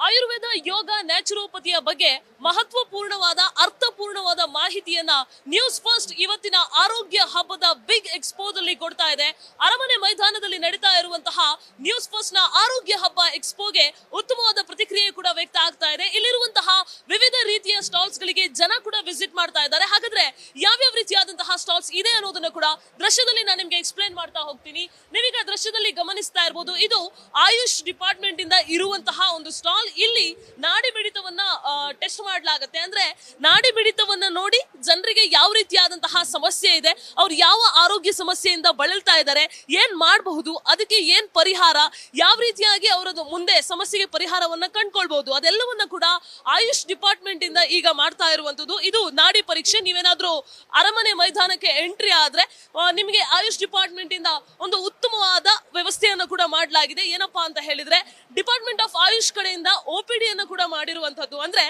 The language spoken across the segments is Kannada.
ಆಯುರ್ವೇದ, ಯೋಗ, ನ್ಯಾಚುರೋಪತಿಯ ಬಗ್ಗೆ ಮಹತ್ವಪೂರ್ಣವಾದ ಅರ್ಥಪೂರ್ಣವಾದ ಮಾಹಿತಿಯನ್ನ ನ್ಯೂಸ್ ಫಸ್ಟ್ ಇವತ್ತಿನ ಆರೋಗ್ಯ ಹಬ್ಬದ ಬಿಗ್ ಎಕ್ಸ್ಪೋದಲ್ಲಿ ಕೊಡ್ತಾ ಇದೆ. ಅರಮನೆ ಮೈದಾನದಲ್ಲಿ ನಡೀತಾ ಇರುವಂತಹ ನ್ಯೂಸ್ ಫಸ್ಟ್ ನ ಆರೋಗ್ಯ ಹಬ್ಬ ಎಕ್ಸ್ಪೋಗೆ ಉತ್ತಮವಾದ ಪ್ರತಿಕ್ರಿಯೆ ಕೂಡ ವ್ಯಕ್ತ ಆಗ್ತಾ ಇದೆ. ಇಲ್ಲಿರುವಂತಹ ವಿವಿಧ ರೀತಿಯ ಸ್ಟಾಲ್ಸ್ ಗಳಿಗೆ ಜನ ಕೂಡ ವಿಸಿಟ್ ಮಾಡ್ತಾ ಇದ್ದಾರೆ. ಹಾಗಾದ್ರೆ ಯಾವ್ಯಾವ ರೀತಿಯಾದಂತಹ ಸ್ಟಾಲ್ಸ್ ಇದೆ ಅನ್ನೋದನ್ನ ಕೂಡ ದೃಶ್ಯದಲ್ಲಿ ನಾನು ನಿಮ್ಗೆ ಎಕ್ಸ್ಪ್ಲೇನ್ ಮಾಡ್ತಾ ಹೋಗ್ತೀನಿ. ನೀವೀಗ ದೃಶ್ಯದಲ್ಲಿ ಗಮನಿಸ್ತಾ ಇರಬಹುದು, ಇದು ಆಯುಷ್ ಡಿಪಾರ್ಟ್ಮೆಂಟ್ ಇಂದ ಇರುವಂತಹ ಒಂದು ಸ್ಟಾಲ್. ಇಲ್ಲಿ ನಾಡಿ ಮಿಡಿತವನ್ನ ಟೆಸ್ಟ್ ಮಾಡಲಾಗುತ್ತೆ. ಅಂದ್ರೆ ನಾಡಿ ಮಿಡಿತವನ್ನ ನೋಡಿ ಜನರಿಗೆ ಯಾವ ರೀತಿಯಾದಂತಹ ಸಮಸ್ಯೆ ಇದೆ, ಅವ್ರು ಯಾವ ಆರೋಗ್ಯ ಸಮಸ್ಯೆಯಿಂದ ಬಳಲ್ತಾ ಇದ್ದಾರೆ, ಏನ್ ಮಾಡಬಹುದು, ಅದಕ್ಕೆ ಏನ್ ಪರಿಹಾರ, ಯಾವ ರೀತಿಯಾಗಿ ಅವರದ್ದು ಮುಂದೆ ಸಮಸ್ಯೆಗೆ ಪರಿಹಾರವನ್ನ ಕಂಡುಕೊಳ್ಬಹುದು, ಅದೆಲ್ಲವನ್ನ ಕೂಡ ಆಯುಷ್ ಡಿಪಾರ್ಟ್ಮೆಂಟ್ ಇಂದ ಈಗ ಮಾಡ್ತಾ ಇರುವಂತದ್ದು. ಇದು ನಾಡಿ ಪರೀಕ್ಷೆ. ನೀವೇನಾದ್ರೂ ಅರಮನೆ ಮೈದಾನಕ್ಕೆ ಎಂಟ್ರಿ ಆದ್ರೆ ನಿಮಗೆ ಆಯುಷ್ ಡಿಪಾರ್ಟ್ಮೆಂಟ್ ಇಂದ ಒಂದು ಉತ್ತಮವಾದ ವ್ಯವಸ್ಥೆಯನ್ನು ಕೂಡ ಮಾಡಲಾಗಿದೆ. ಏನಪ್ಪಾ ಅಂತ ಹೇಳಿದ್ರೆ, ಡಿಪಾರ್ಟ್ಮೆಂಟ್ ಆಫ್ ಆಯುಷ್ ಕಡೆಯಿಂದ OPD ಅನ್ನು ಕೂಡ ಮಾಡಿರುವಂತದ್ದು. ಅಂದ್ರೆ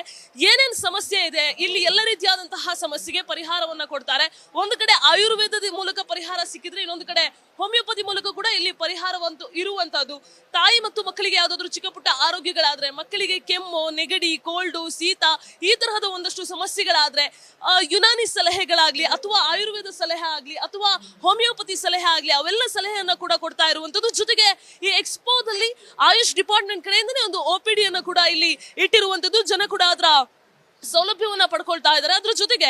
ಏನೇನ್ ಸಮಸ್ಯೆ ಇದೆ, ಇಲ್ಲಿ ಎಲ್ಲ ರೀತಿಯಾದಂತಹ ಸಮಸ್ಯೆಗೆ ಪರಿಹಾರವನ್ನ ಕೊಡ್ತಾರೆ. ಒಂದು ಕಡೆ ಆಯುರ್ವೇದದ ಮೂಲಕ ಪರಿಹಾರ ಸಿಕ್ಕಿದ್ರೆ, ಇನ್ನೊಂದು ಕಡೆ ಹೋಮಿಯೋಪತಿ ಮೂಲಕ ಕೂಡ ಇಲ್ಲಿ ಪರಿಹಾರವಂತೂ ಇರುವಂತದ್ದು. ತಾಯಿ ಮತ್ತು ಮಕ್ಕಳಿಗೆ ಯಾವ್ದಾದ್ರು ಚಿಕ್ಕ ಪುಟ್ಟ ಆರೋಗ್ಯಗಳಾದ್ರೆ, ಮಕ್ಕಳಿಗೆ ಕೆಮ್ಮು, ನೆಗಡಿ, ಕೋಲ್ಡು, ಶೀತ, ಈ ತರಹದ ಒಂದಷ್ಟು ಸಮಸ್ಯೆಗಳಾದ್ರೆ ಯುನಾನಿ ಸಲಹೆಗಳಾಗ್ಲಿ ಅಥವಾ ಆಯುರ್ವೇದ ಸಲಹೆ ಆಗ್ಲಿ ಅಥವಾ ಹೋಮಿಯೋಪತಿ ಸಲಹೆ ಆಗ್ಲಿ, ಅವೆಲ್ಲ ಸಲಹೆಯನ್ನ ಕೂಡ ಕೊಡ್ತಾ ಇರುವಂತದ್ದು. ಜೊತೆಗೆ ಈ ಎಕ್ಸ್ಪೋದಲ್ಲಿ ಆಯುಷ್ ಡಿಪಾರ್ಟ್ಮೆಂಟ್ ಕಡೆಯಿಂದನೇ ಒಂದು OPD ಅನ್ನ ಕೂಡ ಇಲ್ಲಿ ಇಟ್ಟಿರುವಂತದ್ದು. ಜನ ಕೂಡ ಅದರ ಸೌಲಭ್ಯವನ್ನ ಪಡ್ಕೊಳ್ತಾ ಇದ್ದಾರೆ. ಅದ್ರ ಜೊತೆಗೆ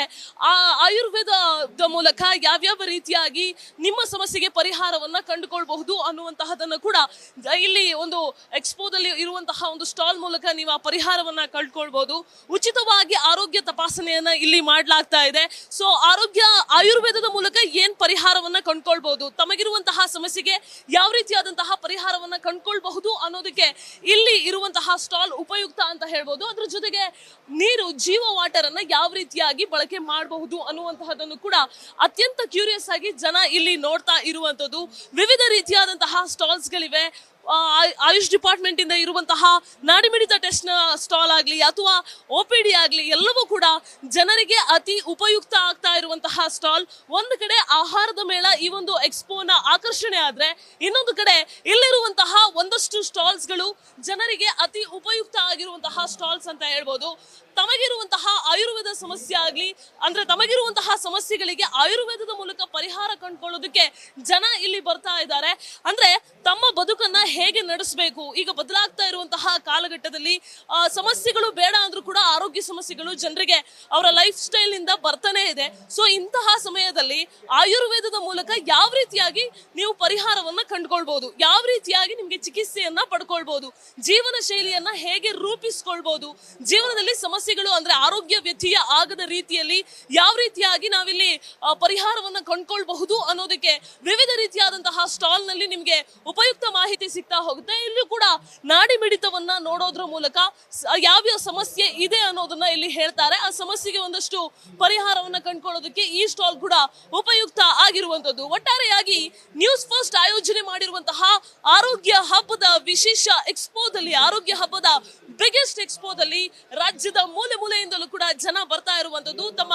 ಆಯುರ್ವೇದದ ಮೂಲಕ ಯಾವ್ಯಾವ ರೀತಿಯಾಗಿ ನಿಮ್ಮ ಸಮಸ್ಯೆಗೆ ಪರಿಹಾರವನ್ನ ಕಂಡುಕೊಳ್ಬಹುದು ಅನ್ನುವಂತಹದನ್ನು ಕೂಡ ಇಲ್ಲಿ ಒಂದು ಎಕ್ಸ್ಪೋದಲ್ಲಿ ಇರುವಂತಹ ಒಂದು ಸ್ಟಾಲ್ ಮೂಲಕ ನೀವು ಆ ಪರಿಹಾರವನ್ನ ಕಂಡುಕೊಳ್ಬಹುದು. ಉಚಿತವಾಗಿ ಆರೋಗ್ಯ ತಪಾಸಣೆಯನ್ನ ಇಲ್ಲಿ ಮಾಡಲಾಗ್ತಾ ಇದೆ. ಸೊ ಆಯುರ್ವೇದದ ಮೂಲಕ ಏನ್ ಪರಿಹಾರವನ್ನ ಕಂಡುಕೊಳ್ಬಹುದು, ತಮಗಿರುವಂತಹ ಸಮಸ್ಯೆಗೆ ಯಾವ ರೀತಿಯಾದಂತಹ ಪರಿಹಾರವನ್ನ ಕಂಡುಕೊಳ್ಬಹುದು ಅನ್ನೋದಕ್ಕೆ ಇಲ್ಲಿ ಇರುವಂತಹ ಸ್ಟಾಲ್ ಉಪಯುಕ್ತ ಅಂತ ಹೇಳ್ಬೋದು. ಅದ್ರ ಜೊತೆಗೆ ನೀರು, ಜೀವ ವಾಟರ್ ಅನ್ನ ಯಾವ ರೀತಿಯಾಗಿ ಬಳಕೆ ಮಾಡಬಹುದು ಅನ್ನುವಂತಹದನ್ನು ಕೂಡ ಅತ್ಯಂತ ಕ್ಯೂರಿಯಸ್ ಆಗಿ ಜನ ಇಲ್ಲಿ ನೋಡ್ತಾ ಇರುವಂತದ್ದು. ವಿವಿಧ ರೀತಿಯಾದಂತಹ ಸ್ಟಾಲ್ಸ್ ಗಳಿವೆ. ಆಯುಷ್ ಡಿಪಾರ್ಟ್ಮೆಂಟ್ ಇಂದ ಇರುವಂತಹ ನಾಡಿಮಿಡಿತ ಟೆಸ್ಟ್ ನ ಸ್ಟಾಲ್ ಆಗ್ಲಿ ಅಥವಾ OPD ಆಗ್ಲಿ, ಎಲ್ಲವೂ ಕೂಡ ಜನರಿಗೆ ಅತಿ ಉಪಯುಕ್ತ ಆಗ್ತಾ ಇರುವಂತಹ ಸ್ಟಾಲ್. ಒಂದು ಕಡೆ ಆಹಾರದ ಮೇಳ ಈ ಒಂದು ಎಕ್ಸ್ಪೋನ ಆಕರ್ಷಣೆ ಆದ್ರೆ, ಇನ್ನೊಂದು ಕಡೆ ಇಲ್ಲಿರುವಂತಹ ಒಂದಷ್ಟು ಸ್ಟಾಲ್ಸ್ ಗಳು ಜನರಿಗೆ ಅತಿ ಉಪಯುಕ್ತ ಆಗಿರುವಂತಹ ಸ್ಟಾಲ್ಸ್ ಅಂತ ಹೇಳ್ಬೋದು. ತಮಗಿರುವಂತಹ ಆಯುರ್ವೇದ ಸಮಸ್ಯೆ ಆಗ್ಲಿ, ಅಂದ್ರೆ ತಮಗಿರುವಂತಹ ಸಮಸ್ಯೆಗಳಿಗೆ ಆಯುರ್ವೇದದ ಮೂಲಕ ಪರಿಹಾರ ಕಂಡುಕೊಳ್ಳೋದಕ್ಕೆ ಜನ ಇಲ್ಲಿ ಬರ್ತಾ ಇದ್ದಾರೆ. ಅಂದ್ರೆ ತಮ್ಮ ಬದುಕನ್ನ ಹೇಗೆ ನಡೆಸಬೇಕು, ಈಗ ಬದಲಾಗ್ತಾ ಇರುವಂತಹ ಕಾಲಘಟ್ಟದಲ್ಲಿ ಸಮಸ್ಯೆಗಳು ಬೇಡ ಅಂದ್ರೂ ಕೂಡ ಆರೋಗ್ಯ ಸಮಸ್ಯೆಗಳು ಜನರಿಗೆ ಅವರ ಲೈಫ್ ಸ್ಟೈಲ್ ಇಂದ ಬರ್ತಾನೆ ಇದೆ. ಸೊ ಇಂತಹ ಸಮಯದಲ್ಲಿ ಆಯುರ್ವೇದದ ಮೂಲಕ ಯಾವ ರೀತಿಯಾಗಿ ನೀವು ಪರಿಹಾರವನ್ನ ಕಂಡುಕೊಳ್ಬಹುದು, ಯಾವ ರೀತಿಯಾಗಿ ನಿಮ್ಗೆ ಚಿಕಿತ್ಸೆಯನ್ನ ಪಡ್ಕೊಳ್ಬಹುದು, ಜೀವನ ಶೈಲಿಯನ್ನ ಹೇಗೆ ರೂಪಿಸ್ಕೊಳ್ಬಹುದು, ಜೀವನದಲ್ಲಿ ಸಮಸ್ಯೆಗಳು ಅಂದ್ರೆ ಆರೋಗ್ಯ ವ್ಯತ್ಯಯ ಆಗದ ರೀತಿಯಲ್ಲಿ ಯಾವ ರೀತಿಯಾಗಿ ನಾವಿಲ್ಲಿ ಪರಿಹಾರವನ್ನ ಕಂಡುಕೊಳ್ಬಹುದು ಅನ್ನೋದಕ್ಕೆ ವಿವಿಧ ರೀತಿಯಾದಂತಹ ಸ್ಟಾಲ್ ನಲ್ಲಿ ನಿಮ್ಗೆ ಉಪಯುಕ್ತ ಮಾಹಿತಿ ಸಿಗ್ತಾ ಹೋಗುತ್ತೆ. ಇಲ್ಲೂ ಕೂಡ ನಾಡಿ ಮಿಡಿತವನ್ನ ನೋಡೋದ್ರ ಮೂಲಕ ಯಾವ್ಯಾವ ಸಮಸ್ಯೆ ಇದೆ ಅನ್ನೋದನ್ನ ಇಲ್ಲಿ ಹೇಳ್ತಾರೆ. ಆ ಸಮಸ್ಯೆಗೆ ಒಂದಷ್ಟು ಪರಿಹಾರವನ್ನ ಕಂಡುಕೊಳ್ಳೋದಕ್ಕೆ ಈ ಸ್ಟಾಲ್ ಕೂಡ ಉಪಯುಕ್ತ ಆಗಿರುವಂತದ್ದು. ಒಟ್ಟಾರೆಯಾಗಿ ನ್ಯೂಸ್ ಫಸ್ಟ್ ಆಯೋಜನೆ ಮಾಡಿರುವಂತಹ ಆರೋಗ್ಯ ಹಬ್ಬದ ವಿಶೇಷ ಎಕ್ಸ್ಪೋದಲ್ಲಿ, ಆರೋಗ್ಯ ಹಬ್ಬದ ಬಿಗ್ಗೆಸ್ಟ್ ಎಕ್ಸ್ಪೋದಲ್ಲಿ ರಾಜ್ಯದ ಮೂಲೆ ಮೂಲೆಯಿಂದಲೂ ಕೂಡ ಜನ ಬರ್ತಾ ಇರುವಂತದ್ದು. ತಮ್ಮ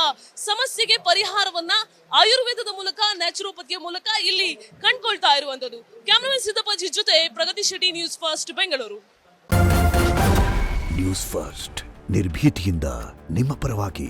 ಸಮಸ್ಯೆಗೆ ಪರಿಹಾರವನ್ನ ಆಯುರ್ವೇದದ ಮೂಲಕ, ನ್ಯಾಚುರೋಪತಿಯ ಮೂಲಕ ಇಲ್ಲಿ ಕಂಡುಕೊಳ್ತಾ ಇರುವಂತದ್ದು. ಕ್ಯಾಮರಾಮನ್ ಸಿದ್ದಪ್ಪಾಜಿ ಜೊತೆ Pragati Shetty, news first Bengaluru. News first ನಿರ್ಭೀತಿಯಿಂದ ನಿಮ್ಮ ಪರವಾಗಿ.